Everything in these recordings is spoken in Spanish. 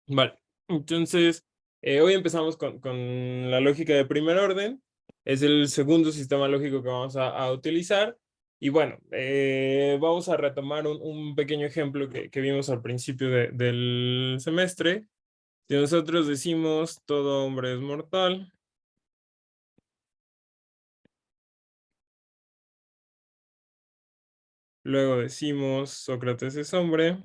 Vale, entonces hoy empezamos con la lógica de primer orden. Es el segundo sistema lógico que vamos a utilizar. Y bueno, vamos a retomar un pequeño ejemplo que vimos al principio del semestre. Si nosotros decimos todo hombre es mortal, luego decimos Sócrates es hombre,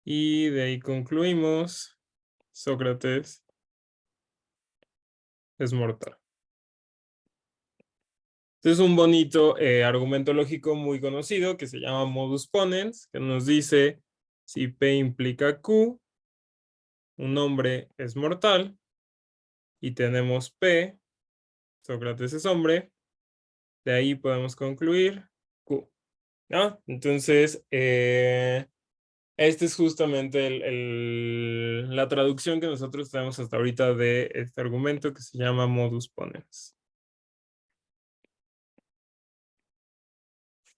y de ahí concluimos Sócrates es mortal. Este es un bonito argumento lógico muy conocido que se llama modus ponens, que nos dice si P implica Q, un hombre es mortal, y tenemos P, Sócrates es hombre, de ahí podemos concluir Q, ¿no? Entonces, este es justamente la traducción que nosotros tenemos hasta ahorita de este argumento que se llama modus ponens.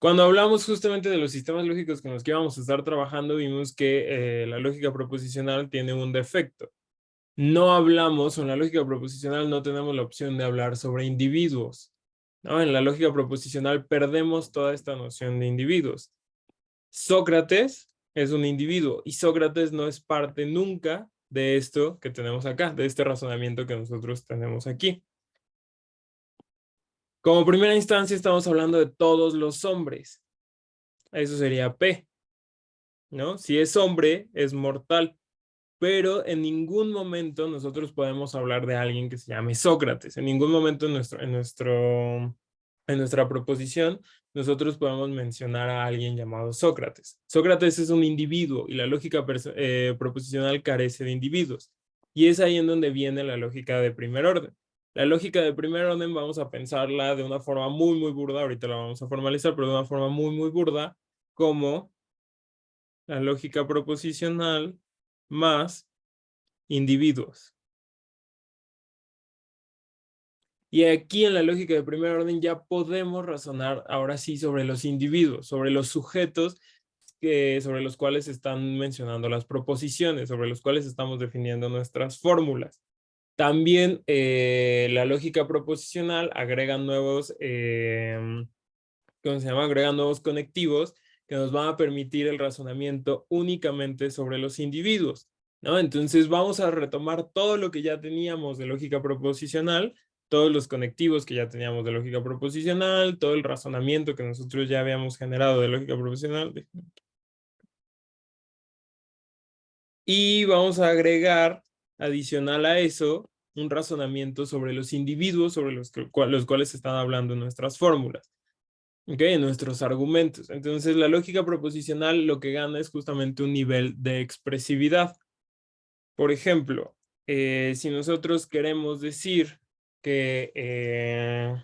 Cuando hablamos justamente de los sistemas lógicos con los que íbamos a estar trabajando, vimos que la lógica proposicional tiene un defecto. No hablamos, o en la lógica proposicional no tenemos la opción de hablar sobre individuos, ¿no? En la lógica proposicional perdemos toda esta noción de individuos. Sócrates es un individuo y Sócrates no es parte nunca de esto que tenemos acá, de este razonamiento que nosotros tenemos aquí. Como primera instancia estamos hablando de todos los hombres. Eso sería P, ¿no? Si es hombre, es mortal, pero en ningún momento nosotros podemos hablar de alguien que se llame Sócrates. En ningún momento en nuestra proposición nosotros podemos mencionar a alguien llamado Sócrates. Sócrates es un individuo y la lógica proposicional carece de individuos. Y es ahí en donde viene la lógica de primer orden. La lógica de primer orden vamos a pensarla de una forma muy, muy burda, ahorita la vamos a formalizar, pero de una forma muy, muy burda, como la lógica proposicional más individuos. Y aquí en la lógica de primer orden ya podemos razonar ahora sí sobre los individuos, sobre los sujetos sobre los cuales están mencionando las proposiciones, sobre los cuales estamos definiendo nuestras fórmulas. También la lógica proposicional agrega nuevos, ¿cómo se llama? Agrega nuevos conectivos que nos van a permitir el razonamiento únicamente sobre los individuos, ¿no? Entonces vamos a retomar todo lo que ya teníamos de lógica proposicional, todos los conectivos que ya teníamos de lógica proposicional, todo el razonamiento que nosotros ya habíamos generado de lógica proposicional. Y vamos a agregar, adicional a eso, un razonamiento sobre los individuos sobre los cuales están hablando nuestras fórmulas. ¿Ok? En nuestros argumentos. Entonces, la lógica proposicional lo que gana es justamente un nivel de expresividad. Por ejemplo, si nosotros queremos decir que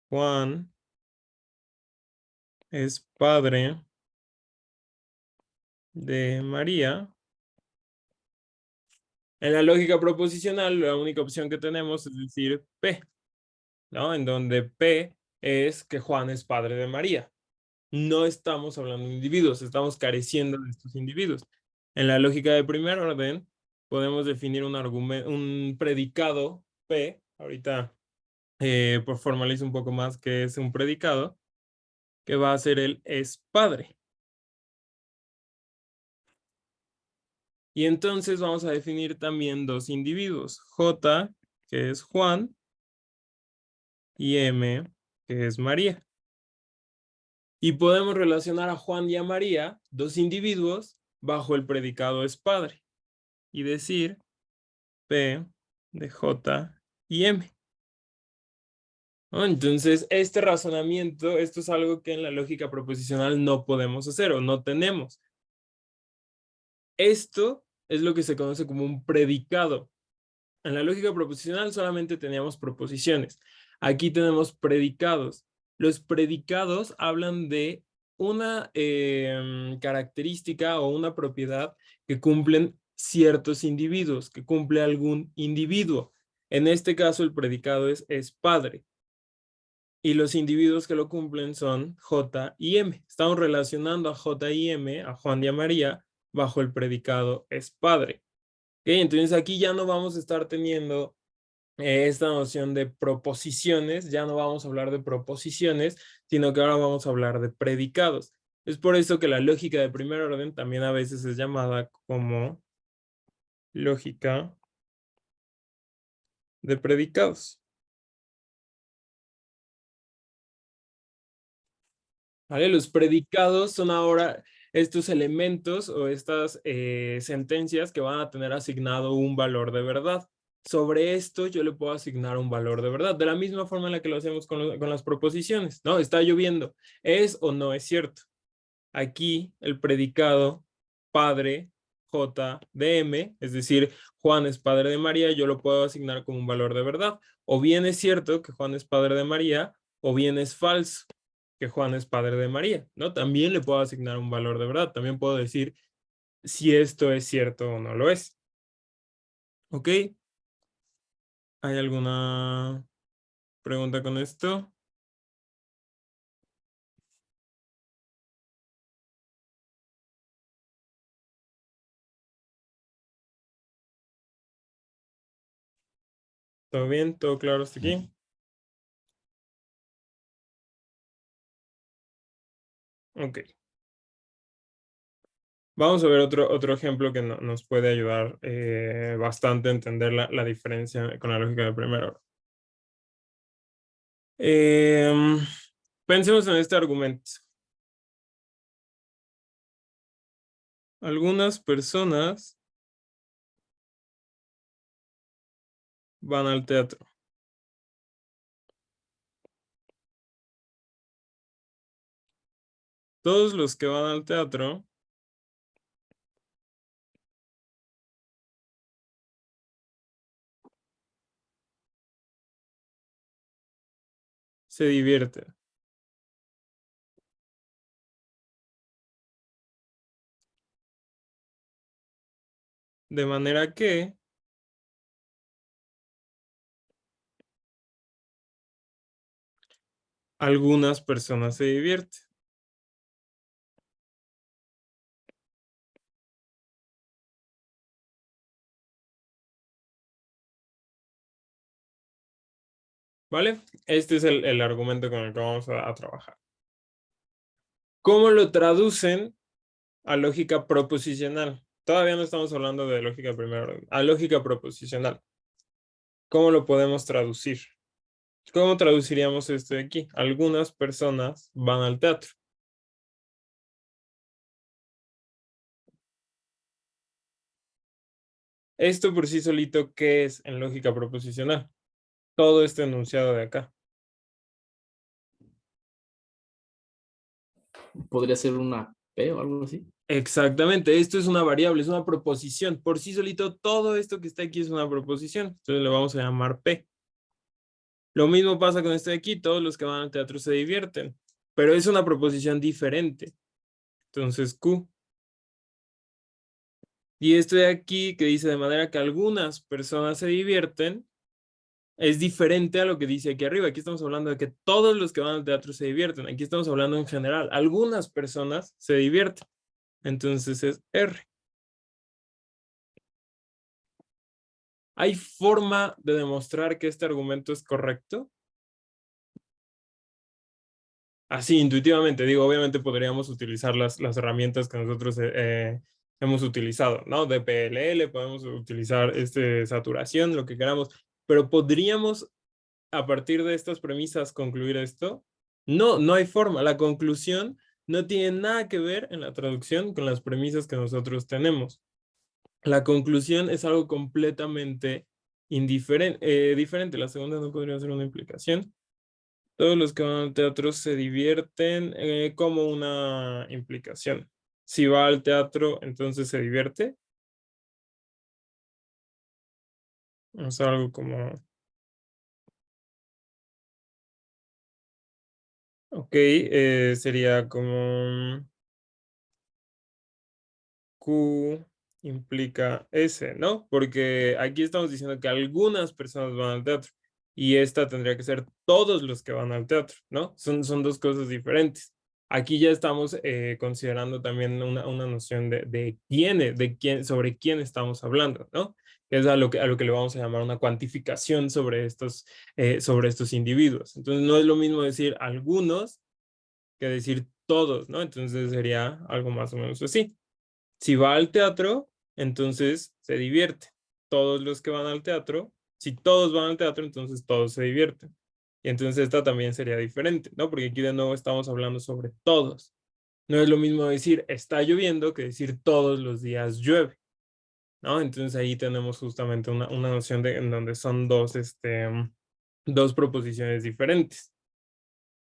Juan es padre de María, en la lógica proposicional la única opción que tenemos es decir P, ¿no? En donde P es que Juan es padre de María. No estamos hablando de individuos, estamos careciendo de estos individuos. En la lógica de primer orden, podemos definir un predicado P. Ahorita pues formalizo un poco más que es un predicado, que va a ser el es padre. Y entonces vamos a definir también dos individuos, J, que es Juan, y M, que es María. Y podemos relacionar a Juan y a María, dos individuos, bajo el predicado es padre. Y decir P de J y M, ¿no? Entonces, este razonamiento, esto es algo que en la lógica proposicional no podemos hacer o no tenemos. Esto es lo que se conoce como un predicado. En la lógica proposicional solamente teníamos proposiciones. Aquí tenemos predicados. Los predicados hablan de una característica o una propiedad que cumplen ciertos individuos, que cumple algún individuo. En este caso, el predicado es padre. Y los individuos que lo cumplen son J y M. Estamos relacionando a J y M, a Juan y a María, bajo el predicado es padre. ¿Ok? Entonces aquí ya no vamos a estar teniendo esta noción de proposiciones, ya no vamos a hablar de proposiciones, sino que ahora vamos a hablar de predicados. Es por eso que la lógica de primer orden también a veces es llamada como lógica de predicados. ¿Vale? Los predicados son ahora estos elementos o estas sentencias que van a tener asignado un valor de verdad. Sobre esto yo le puedo asignar un valor de verdad, de la misma forma en la que lo hacemos con las proposiciones, ¿no? Está lloviendo. ¿Es o no es cierto? Aquí el predicado padre J de M, es decir, Juan es padre de María, yo lo puedo asignar como un valor de verdad. O bien es cierto que Juan es padre de María, o bien es falso que Juan es padre de María, ¿no? También le puedo asignar un valor de verdad. También puedo decir si esto es cierto o no lo es. ¿Ok? ¿Hay alguna pregunta con esto? ¿Todo bien? ¿Todo claro hasta aquí? Ok. Vamos a ver otro ejemplo que nos puede ayudar bastante a entender la diferencia con la lógica de primer orden. Pensemos en este argumento. Algunas personas van al teatro. Todos los que van al teatro se divierten. De manera que algunas personas se divierten. ¿Vale? Este es el argumento con el que vamos a trabajar. ¿Cómo lo traducen a lógica proposicional? Todavía no estamos hablando de lógica de primer orden. A lógica proposicional. ¿Cómo lo podemos traducir? ¿Cómo traduciríamos esto de aquí? Algunas personas van al teatro. Esto por sí solito, ¿qué es en lógica proposicional? Todo este enunciado de acá. Podría ser una P o algo así. Exactamente, esto es una variable, es una proposición. Por sí solito, todo esto que está aquí es una proposición. Entonces le vamos a llamar P. Lo mismo pasa con este de aquí, todos los que van al teatro se divierten, pero es una proposición diferente. Entonces Q. Y esto de aquí que dice de manera que algunas personas se divierten, es diferente a lo que dice aquí arriba. Aquí estamos hablando de que todos los que van al teatro se divierten. Aquí estamos hablando en general. Algunas personas se divierten. Entonces es R. ¿Hay forma de demostrar que este argumento es correcto? Así, intuitivamente, digo, obviamente podríamos utilizar las herramientas que nosotros hemos utilizado, ¿no? DPLL, podemos utilizar saturación, lo que queramos, pero ¿podríamos a partir de estas premisas concluir esto? No, no hay forma. La conclusión no tiene nada que ver en la traducción con las premisas que nosotros tenemos. La conclusión es algo completamente diferente. La segunda no podría ser una implicación. Todos los que van al teatro se divierten como una implicación. Si va al teatro, entonces se divierte. Es algo como, ok, sería como Q implica S, ¿no? Porque aquí estamos diciendo que algunas personas van al teatro. y esta tendría que ser todos los que van al teatro, ¿no? Son dos cosas diferentes. Aquí ya estamos considerando también una noción de quién, sobre quién estamos hablando, ¿no? Que es a lo que le vamos a llamar una cuantificación sobre estos individuos. Entonces, no es lo mismo decir algunos que decir todos, ¿no? Entonces sería algo más o menos así. Si va al teatro, entonces se divierte. Todos los que van al teatro, si todos van al teatro, entonces todos se divierten. Y entonces esta también sería diferente, ¿no? Porque aquí de nuevo estamos hablando sobre todos. No es lo mismo decir está lloviendo que decir todos los días llueve, ¿no? Entonces ahí tenemos justamente una noción en donde son dos proposiciones diferentes.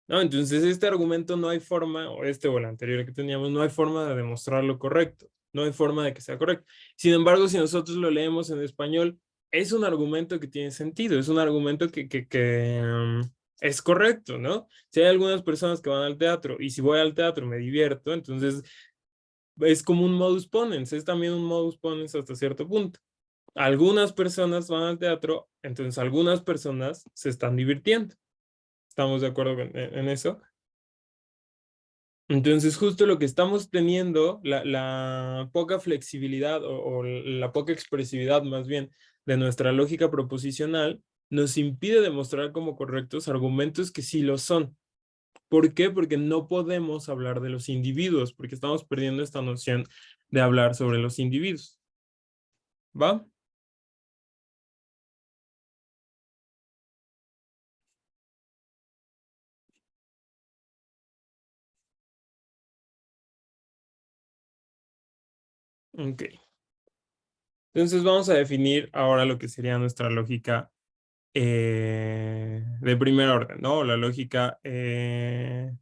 ¿No? Entonces este argumento no hay forma, o el anterior que teníamos, no hay forma de demostrarlo correcto, no hay forma de que sea correcto. Sin embargo, si nosotros lo leemos en español, es un argumento que tiene sentido, es un argumento que es correcto, ¿no? Si hay algunas personas que van al teatro y si voy al teatro me divierto, entonces es como un modus ponens, es también un modus ponens hasta cierto punto. Algunas personas van al teatro, entonces algunas personas se están divirtiendo. ¿Estamos de acuerdo en eso? Entonces, justo lo que estamos teniendo, la poca flexibilidad o la poca expresividad más bien de nuestra lógica proposicional, nos impide demostrar como correctos argumentos que sí lo son. ¿Por qué? Porque no podemos hablar de los individuos, porque estamos perdiendo esta noción de hablar sobre los individuos. ¿Va? Ok. Entonces vamos a definir ahora lo que sería nuestra lógica de primer orden, ¿no? La lógica de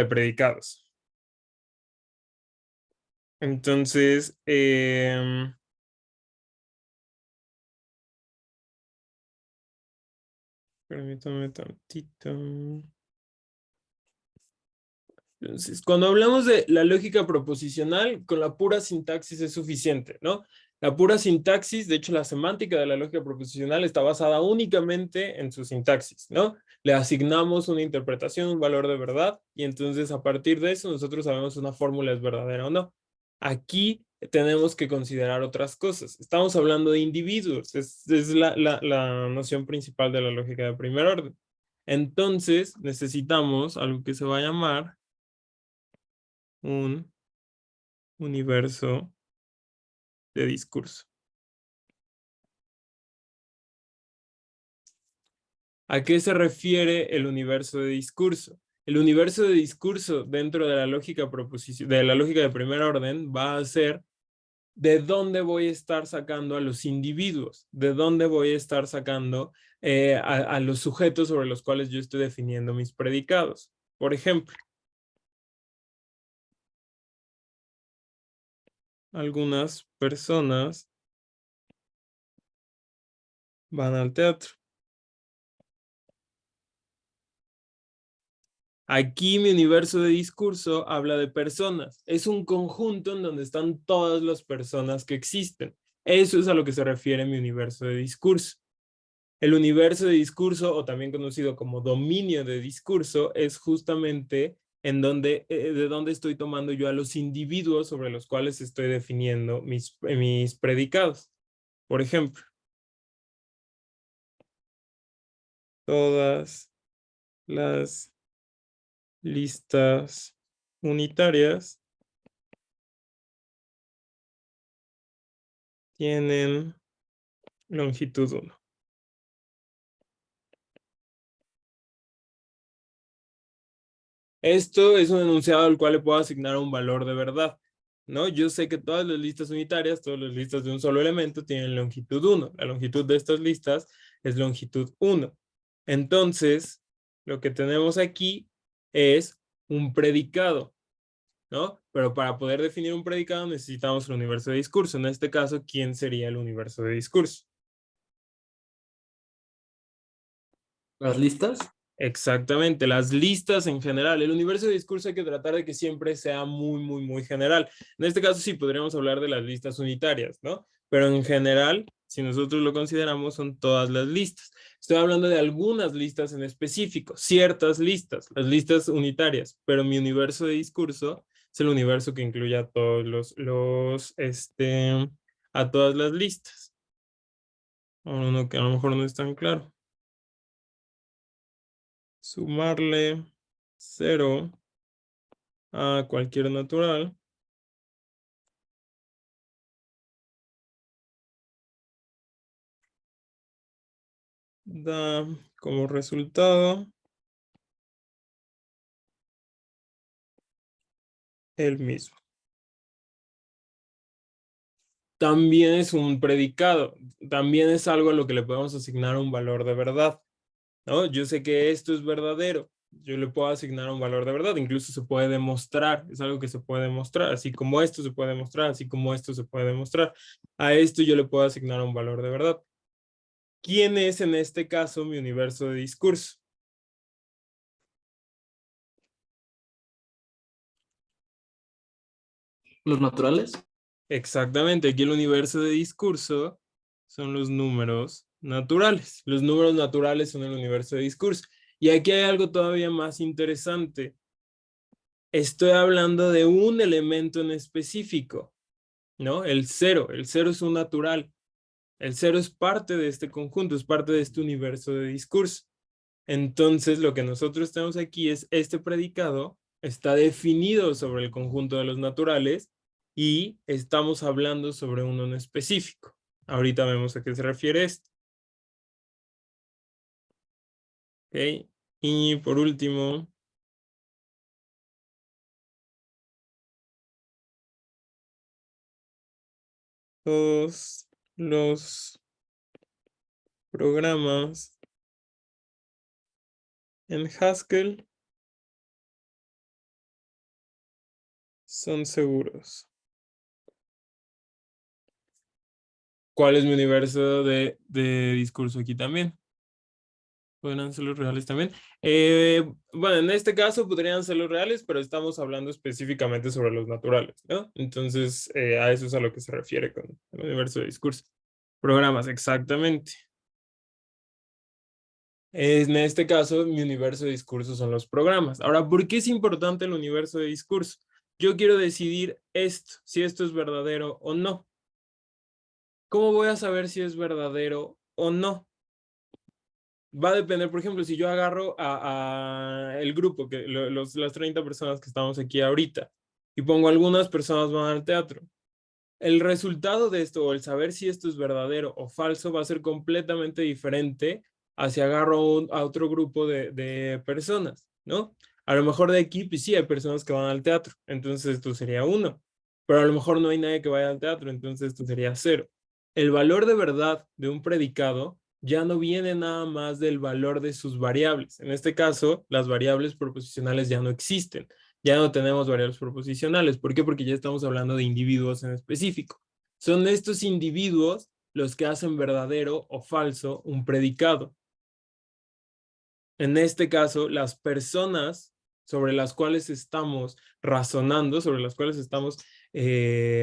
predicados. Entonces, permítame tantito. Entonces, cuando hablamos de la lógica proposicional, con la pura sintaxis es suficiente, ¿no? La pura sintaxis, de hecho, la semántica de la lógica proposicional está basada únicamente en su sintaxis, ¿no? Le asignamos una interpretación, un valor de verdad, y entonces a partir de eso nosotros sabemos si una fórmula es verdadera o no. Aquí tenemos que considerar otras cosas. Estamos hablando de individuos, es la noción principal de la lógica de primer orden. Entonces, necesitamos algo que se va a llamar un universo de discurso. ¿A qué se refiere el universo de discurso? El universo de discurso dentro de la lógica de la lógica de primer orden va a ser de dónde voy a estar sacando a los individuos, de dónde voy a estar sacando a los sujetos sobre los cuales yo estoy definiendo mis predicados. Por ejemplo, algunas personas van al teatro. Aquí mi universo de discurso habla de personas. Es un conjunto en donde están todas las personas que existen. Eso es a lo que se refiere mi universo de discurso. El universo de discurso, o también conocido como dominio de discurso, es justamente de donde estoy tomando yo a los individuos sobre los cuales estoy definiendo mis predicados. Por ejemplo, todas las listas unitarias tienen longitud 1. Esto es un enunciado al cual le puedo asignar un valor de verdad, ¿no? Yo sé que todas las listas unitarias, todas las listas de un solo elemento tienen longitud 1. La longitud de estas listas es longitud 1. Entonces, lo que tenemos aquí es un predicado, ¿no? Pero para poder definir un predicado necesitamos el universo de discurso. En este caso, ¿quién sería el universo de discurso? ¿Las listas? Exactamente, las listas en general. El universo de discurso hay que tratar de que siempre sea muy, muy, muy general. En este caso sí podríamos hablar de las listas unitarias, ¿no? Pero en general si nosotros lo consideramos, son todas las listas. Estoy hablando de algunas listas en específico, ciertas listas, las listas unitarias, pero mi universo de discurso es el universo que incluye a todos a todas las listas. Uno que a lo mejor no es tan claro. Sumarle 0 a cualquier natural da como resultado el mismo. También es un predicado, también es algo a lo que le podemos asignar un valor de verdad, ¿no? Yo sé que esto es verdadero, yo le puedo asignar un valor de verdad, incluso se puede demostrar, es algo que se puede demostrar, así como esto se puede demostrar, así como esto se puede demostrar. A esto yo le puedo asignar un valor de verdad. ¿Quién es en este caso mi universo de discurso? Los naturales. Exactamente, aquí el universo de discurso son los números naturales. Los números naturales son el universo de discurso. Y aquí hay algo todavía más interesante. Estoy hablando de un elemento en específico, ¿no? El cero. El cero es un natural. El cero es parte de este conjunto, es parte de este universo de discurso. Entonces, lo que nosotros tenemos aquí es este predicado está definido sobre el conjunto de los naturales y estamos hablando sobre uno en específico. Ahorita vemos a qué se refiere esto. ¿Ok? Y por último, todos los programas en Haskell son seguros. ¿Cuál es mi universo de discurso aquí también? ¿Podrían ser los reales también? Bueno, en este caso podrían ser los reales, pero estamos hablando específicamente sobre los naturales, ¿no? Entonces, a eso es a lo que se refiere con el universo de discurso. Programas, exactamente. En este caso, mi universo de discurso son los programas. Ahora, ¿por qué es importante el universo de discurso? Yo quiero decidir esto, si esto es verdadero o no. ¿Cómo voy a saber si es verdadero o no? Va a depender, por ejemplo, si yo agarro a el grupo, las 30 personas que estamos aquí ahorita, y pongo algunas personas van al teatro. El resultado de esto, o el saber si esto es verdadero o falso, va a ser completamente diferente a si agarro a otro grupo de personas, ¿no? A lo mejor de aquí, pues sí, hay personas que van al teatro, entonces esto sería 1, pero a lo mejor no hay nadie que vaya al teatro, entonces esto sería 0. El valor de verdad de un predicado ya no viene nada más del valor de sus variables. En este caso, las variables proposicionales ya no existen. Ya no tenemos variables proposicionales. ¿Por qué? Porque ya estamos hablando de individuos en específico. Son estos individuos los que hacen verdadero o falso un predicado. En este caso, las personas sobre las cuales estamos razonando, sobre las cuales estamos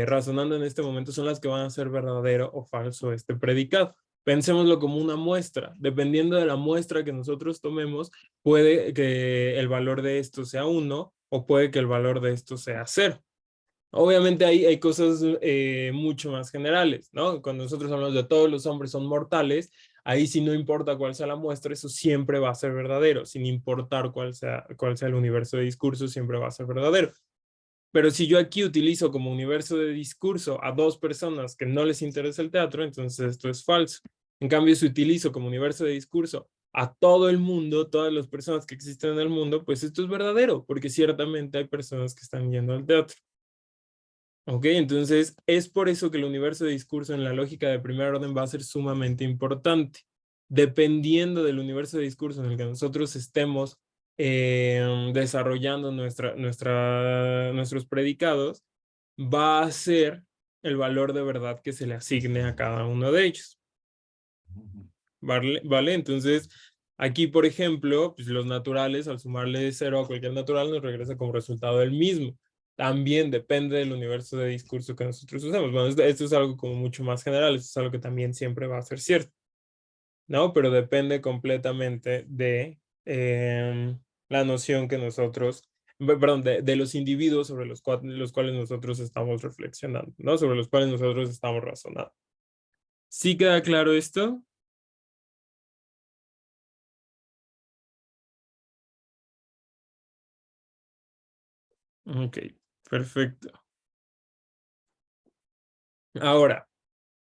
razonando en este momento, son las que van a ser verdadero o falso este predicado. Pensémoslo como una muestra. Dependiendo de la muestra que nosotros tomemos, puede que el valor de esto sea 1 o puede que el valor de esto sea 0. Obviamente hay cosas mucho más generales, ¿no? Cuando nosotros hablamos de todos los hombres son mortales, ahí sí no importa cuál sea la muestra, eso siempre va a ser verdadero, sin importar cuál sea el universo de discurso, siempre va a ser verdadero. Pero si yo aquí utilizo como universo de discurso a 2 personas que no les interesa el teatro, entonces esto es falso. En cambio, si utilizo como universo de discurso a todo el mundo, todas las personas que existen en el mundo, pues esto es verdadero, porque ciertamente hay personas que están yendo al teatro. Ok, entonces es por eso que el universo de discurso en la lógica de primer orden va a ser sumamente importante. Dependiendo del universo de discurso en el que nosotros estemos desarrollando nuestros predicados, va a ser el valor de verdad que se le asigne a cada uno de ellos. ¿Vale? Entonces, aquí, por ejemplo, pues los naturales, al sumarle 0 a cualquier natural, nos regresa como resultado el mismo. también depende del universo de discurso que nosotros usemos. Bueno, esto es algo como mucho más general, esto es algo que también siempre va a ser cierto, ¿no? Pero depende completamente de la noción que nosotros, perdón, de los individuos sobre los cuales nosotros estamos reflexionando, ¿no? Sobre los cuales nosotros estamos razonando. ¿Sí queda claro esto? Ok, perfecto. Ahora,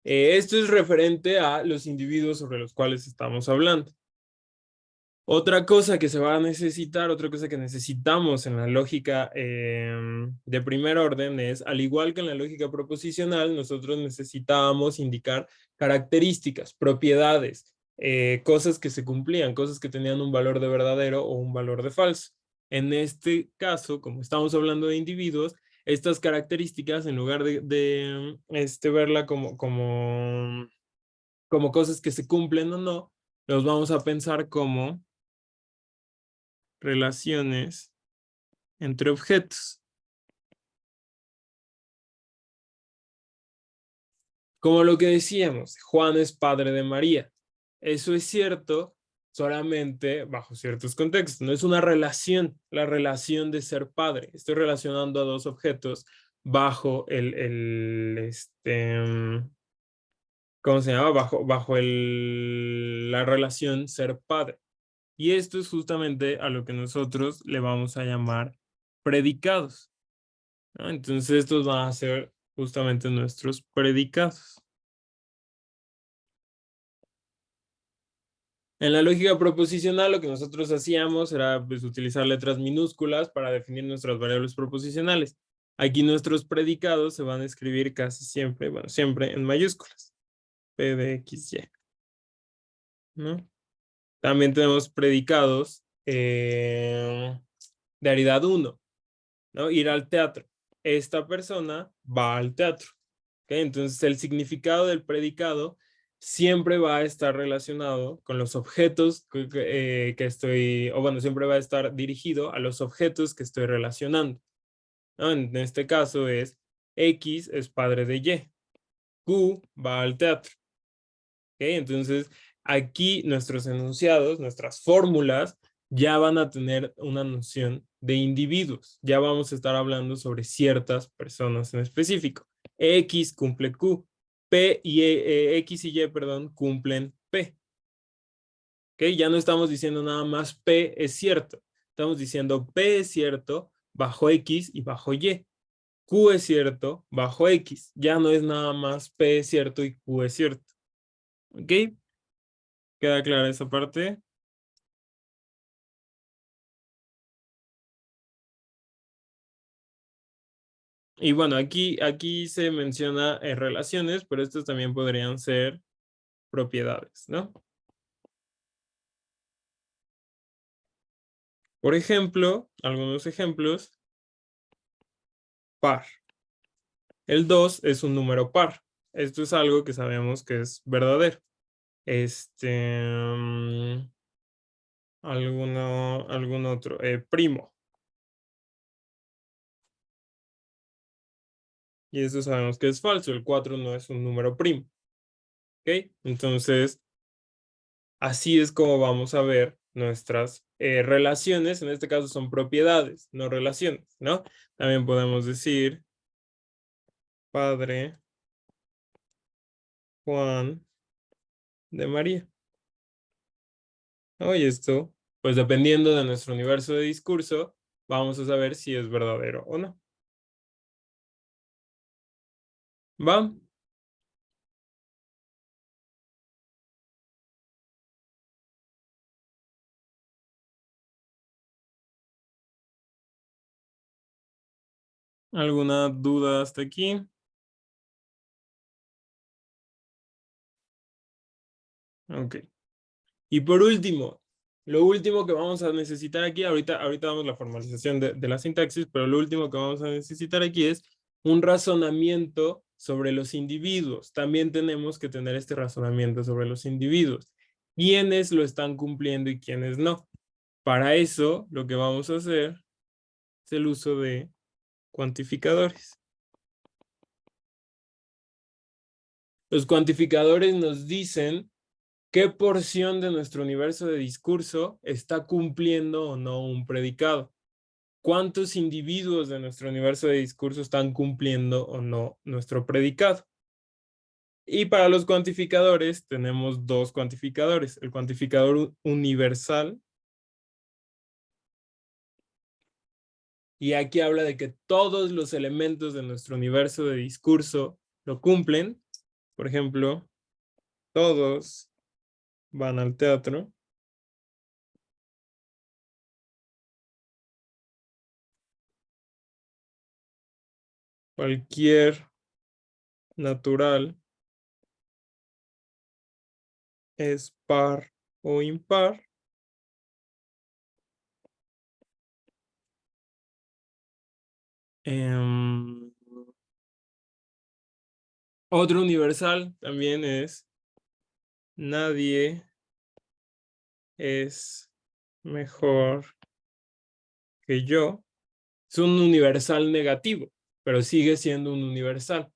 esto es referente a los individuos sobre los cuales estamos hablando. Otra cosa que se va a necesitar, otra cosa que necesitamos en la lógica de primer orden es, al igual que en la lógica proposicional, nosotros necesitábamos indicar características, propiedades, cosas que se cumplían, cosas que tenían un valor de verdadero o un valor de falso. En este caso, como estamos hablando de individuos, estas características, en lugar de verla como cosas que se cumplen o no, los vamos a pensar como relaciones entre objetos. Como lo que decíamos, Juan es padre de María. Eso es cierto solamente bajo ciertos contextos. No es una relación, la relación de ser padre. Estoy relacionando a dos objetos bajo ¿cómo se llama? Bajo la relación ser padre. Y esto es justamente a lo que nosotros le vamos a llamar predicados, ¿no? Entonces estos van a ser justamente nuestros predicados. En la lógica proposicional lo que nosotros hacíamos era pues, utilizar letras minúsculas para definir nuestras variables proposicionales. Aquí nuestros predicados se van a escribir casi siempre, bueno, siempre en mayúsculas. P de X, Y, ¿no? También tenemos predicados de aridad 1, ¿no? Ir al teatro. Esta persona va al teatro. ¿Okay? Entonces, el significado del predicado siempre va a estar relacionado con los objetos que estoy, o bueno, siempre va a estar dirigido a los objetos que estoy relacionando, ¿no? En este caso es X es padre de Y. Q va al teatro. ¿Okay? Entonces, aquí nuestros enunciados, nuestras fórmulas, ya van a tener una noción de individuos. Ya vamos a estar hablando sobre ciertas personas en específico. X cumple Q. X y Y, perdón, cumplen P. ¿Okay? Ya no estamos diciendo nada más P es cierto. Estamos diciendo P es cierto bajo X y bajo Y. Q es cierto bajo X. Ya no es nada más P es cierto y Q es cierto. ¿Ok? ¿Queda clara esa parte? Y bueno, aquí se menciona relaciones, pero estos también podrían ser propiedades, ¿no? Por ejemplo, algunos ejemplos, par. El 2 es un número par. Esto es algo que sabemos que es verdadero. Algún otro, primo. Y eso sabemos que es falso. El 4 no es un número primo. ¿Ok? Entonces, así es como vamos a ver nuestras relaciones. En este caso son propiedades, no relaciones, ¿no? También podemos decir padre Juan de María. ¿No? Y esto, pues dependiendo de nuestro universo de discurso, vamos a saber si es verdadero o no. ¿Va? ¿Alguna duda hasta aquí? Ok. Y por último, lo último que vamos a necesitar aquí, ahorita damos la formalización de la sintaxis, pero lo último que vamos a necesitar aquí es un razonamiento sobre los individuos. También tenemos que tener este razonamiento sobre los individuos. ¿Quiénes lo están cumpliendo y quiénes no? Para eso, lo que vamos a hacer es el uso de cuantificadores. Los cuantificadores nos dicen qué porción de nuestro universo de discurso está cumpliendo o no un predicado. ¿Cuántos individuos de nuestro universo de discurso están cumpliendo o no nuestro predicado? Y para los cuantificadores tenemos dos cuantificadores. El cuantificador universal. Y aquí habla de que todos los elementos de nuestro universo de discurso lo cumplen. Por ejemplo, todos van al teatro. Cualquier natural es par o impar. Otro universal también es nadie es mejor que yo. Es un universal negativo, pero sigue siendo un universal,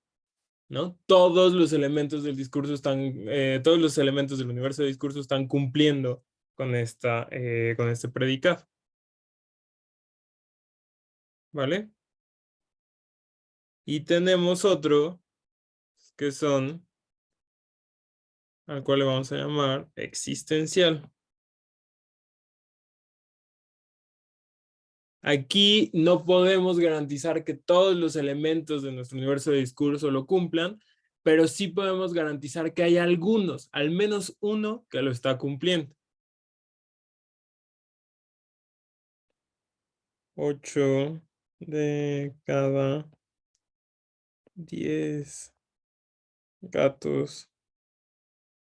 ¿no? Todos los elementos del discurso todos los elementos del universo de discurso están cumpliendo con con este predicado. ¿Vale? Y tenemos otro que son, al cual le vamos a llamar existencial. Aquí no podemos garantizar que todos los elementos de nuestro universo de discurso lo cumplan, pero sí podemos garantizar que hay algunos, al menos uno, que lo está cumpliendo. 8 de cada 10 gatos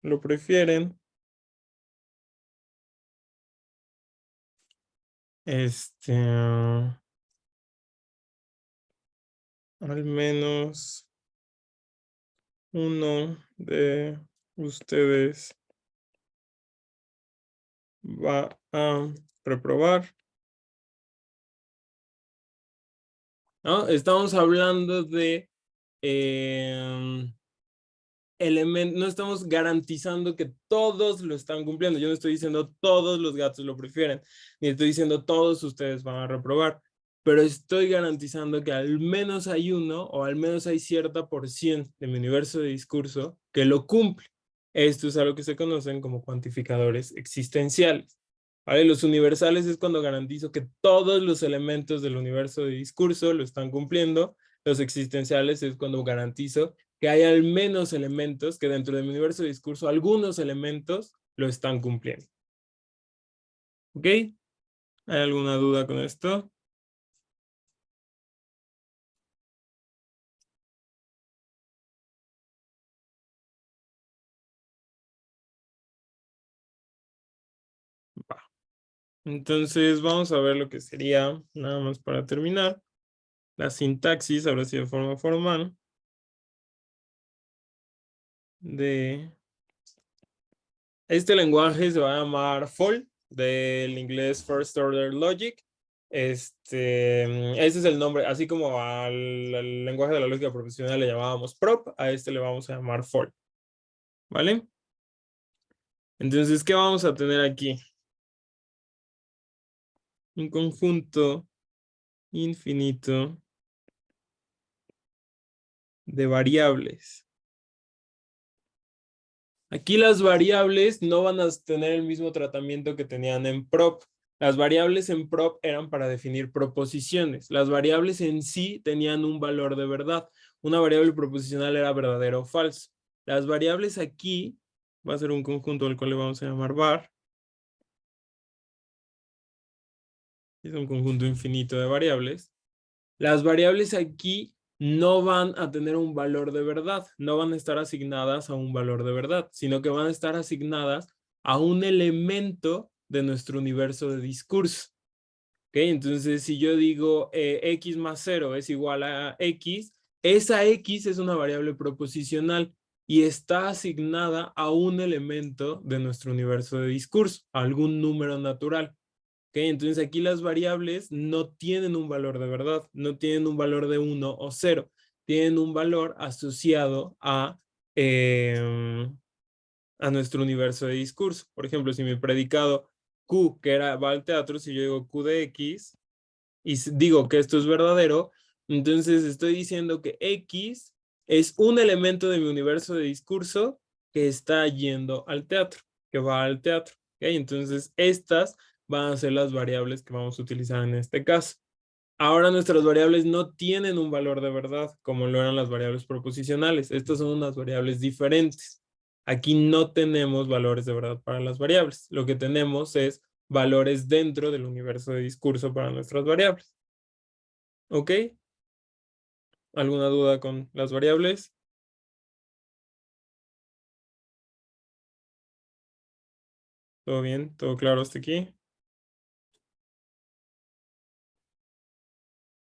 lo prefieren. Al menos uno de ustedes va a reprobar. ¿No? Estamos hablando de no estamos garantizando que todos lo están cumpliendo. Yo no estoy diciendo todos los gatos lo prefieren, ni estoy diciendo todos ustedes van a reprobar, pero estoy garantizando que al menos hay uno o al menos hay cierta porción de mi universo de discurso que lo cumple. Esto es algo que se conocen como cuantificadores existenciales. ¿Vale? Los universales es cuando garantizo que todos los elementos del universo de discurso lo están cumpliendo. Los existenciales es cuando garantizo que hay al menos elementos que dentro de mi universo de discurso, algunos elementos lo están cumpliendo. ¿Ok? ¿Hay alguna duda con esto? Va. Entonces vamos a ver lo que sería, nada más para terminar, la sintaxis, ahora sí de forma formal, de este lenguaje. Se va a llamar FOL, del inglés First Order Logic. Ese es el nombre, así como al lenguaje de la lógica profesional le llamábamos PROP, a este le vamos a llamar FOL. ¿Vale? Entonces, ¿qué vamos a tener aquí? Un conjunto infinito de variables. Aquí las variables no van a tener el mismo tratamiento que tenían en prop. Las variables en prop eran para definir proposiciones. Las variables en sí tenían un valor de verdad. Una variable proposicional era verdadero o falso. Las variables aquí va a ser un conjunto al cual le vamos a llamar var. Es un conjunto infinito de variables. Las variables aquí no van a tener un valor de verdad, no van a estar asignadas a un valor de verdad, sino que van a estar asignadas a un elemento de nuestro universo de discurso. ¿Ok? Entonces, si yo digo x más 0 es igual a x, esa x es una variable proposicional y está asignada a un elemento de nuestro universo de discurso, a algún número natural. Entonces aquí las variables no tienen un valor de verdad, no tienen un valor de 1 o 0, tienen un valor asociado a nuestro universo de discurso. Por ejemplo, si mi predicado Q, que va al teatro, si yo digo Q de X y digo que esto es verdadero, entonces estoy diciendo que X es un elemento de mi universo de discurso que está yendo al teatro, que va al teatro. Entonces estas van a ser las variables que vamos a utilizar en este caso. Ahora nuestras variables no tienen un valor de verdad, como lo eran las variables proposicionales. Estas son unas variables diferentes. Aquí no tenemos valores de verdad para las variables. Lo que tenemos es valores dentro del universo de discurso para nuestras variables. ¿Ok? ¿Alguna duda con las variables? ¿Todo bien? ¿Todo claro hasta aquí?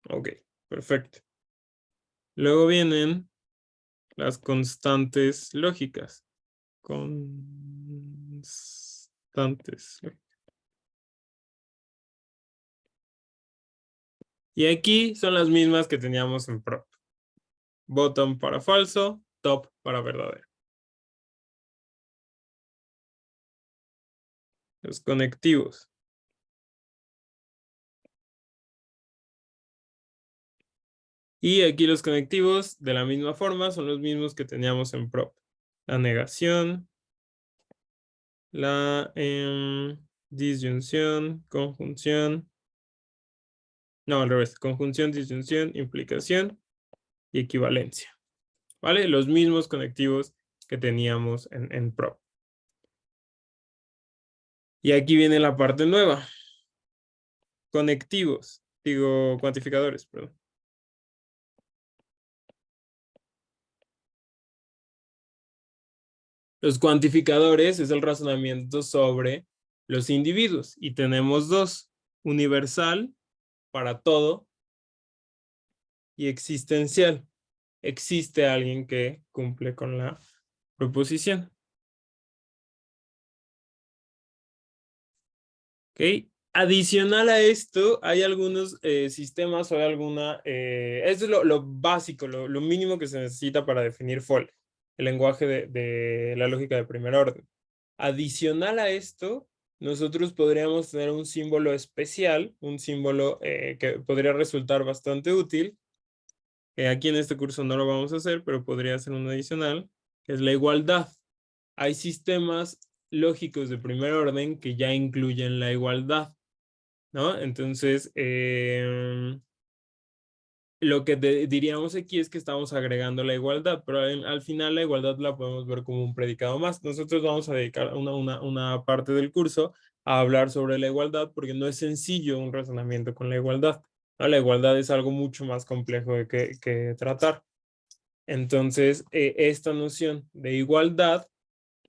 Ok, perfecto. Luego vienen las constantes lógicas. Constantes. Y aquí son las mismas que teníamos en prop. Bottom para falso, top para verdadero. Los conectivos. Y aquí los conectivos, de la misma forma, son los mismos que teníamos en prop. La negación, la disyunción, conjunción. No, al revés. Conjunción, disyunción, implicación y equivalencia. ¿Vale? Los mismos conectivos que teníamos en prop. Y aquí viene la parte nueva. Conectivos. Digo, cuantificadores, perdón. Los cuantificadores es el razonamiento sobre los individuos. Y tenemos dos. Universal para todo y existencial. Existe alguien que cumple con la proposición. ¿Ok? Adicional a esto, hay algunos sistemas o hay alguna... esto es lo básico, lo mínimo que se necesita para definir FOL, el lenguaje de la lógica de primer orden. Adicional a esto, nosotros podríamos tener un símbolo especial, un símbolo que podría resultar bastante útil. Aquí en este curso no lo vamos a hacer, pero podría ser un adicional, que es la igualdad. Hay sistemas lógicos de primer orden que ya incluyen la igualdad, ¿no? Entonces, lo que diríamos aquí es que estamos agregando la igualdad, pero al final la igualdad la podemos ver como un predicado más. Nosotros vamos a dedicar una parte del curso a hablar sobre la igualdad porque no es sencillo un razonamiento con la igualdad, ¿no? La igualdad es algo mucho más complejo que tratar. Entonces, esta noción de igualdad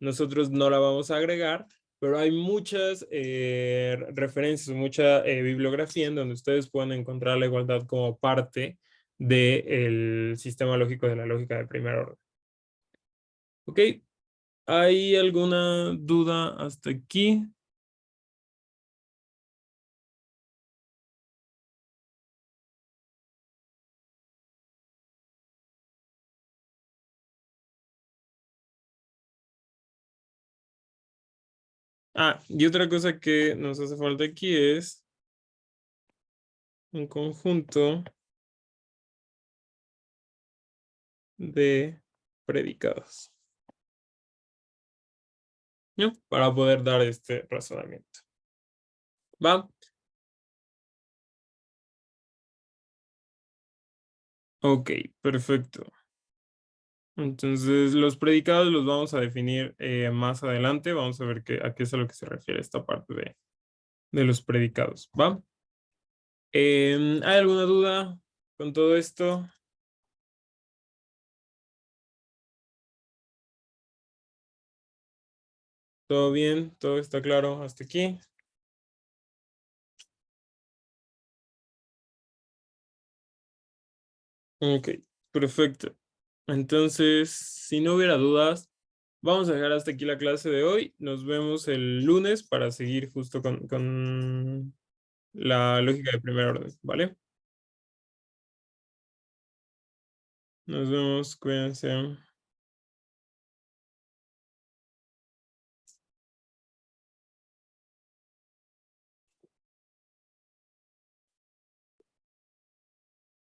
nosotros no la vamos a agregar, pero hay muchas referencias, mucha bibliografía en donde ustedes pueden encontrar la igualdad como parte del sistema lógico de la lógica de primer orden. ¿Ok? ¿Hay alguna duda hasta aquí? Y otra cosa que nos hace falta aquí es un conjunto de predicados, ¿no? Para poder dar este razonamiento. ¿Va? Ok, perfecto. Entonces, los predicados los vamos a definir más adelante. Vamos a ver a qué es a lo que se refiere esta parte de los predicados, ¿va? ¿Hay alguna duda con todo esto? ¿Todo bien? ¿Todo está claro hasta aquí? Ok, perfecto. Entonces, si no hubiera dudas, vamos a dejar hasta aquí la clase de hoy. Nos vemos el lunes para seguir justo con la lógica de primer orden, ¿vale? Nos vemos, cuídense.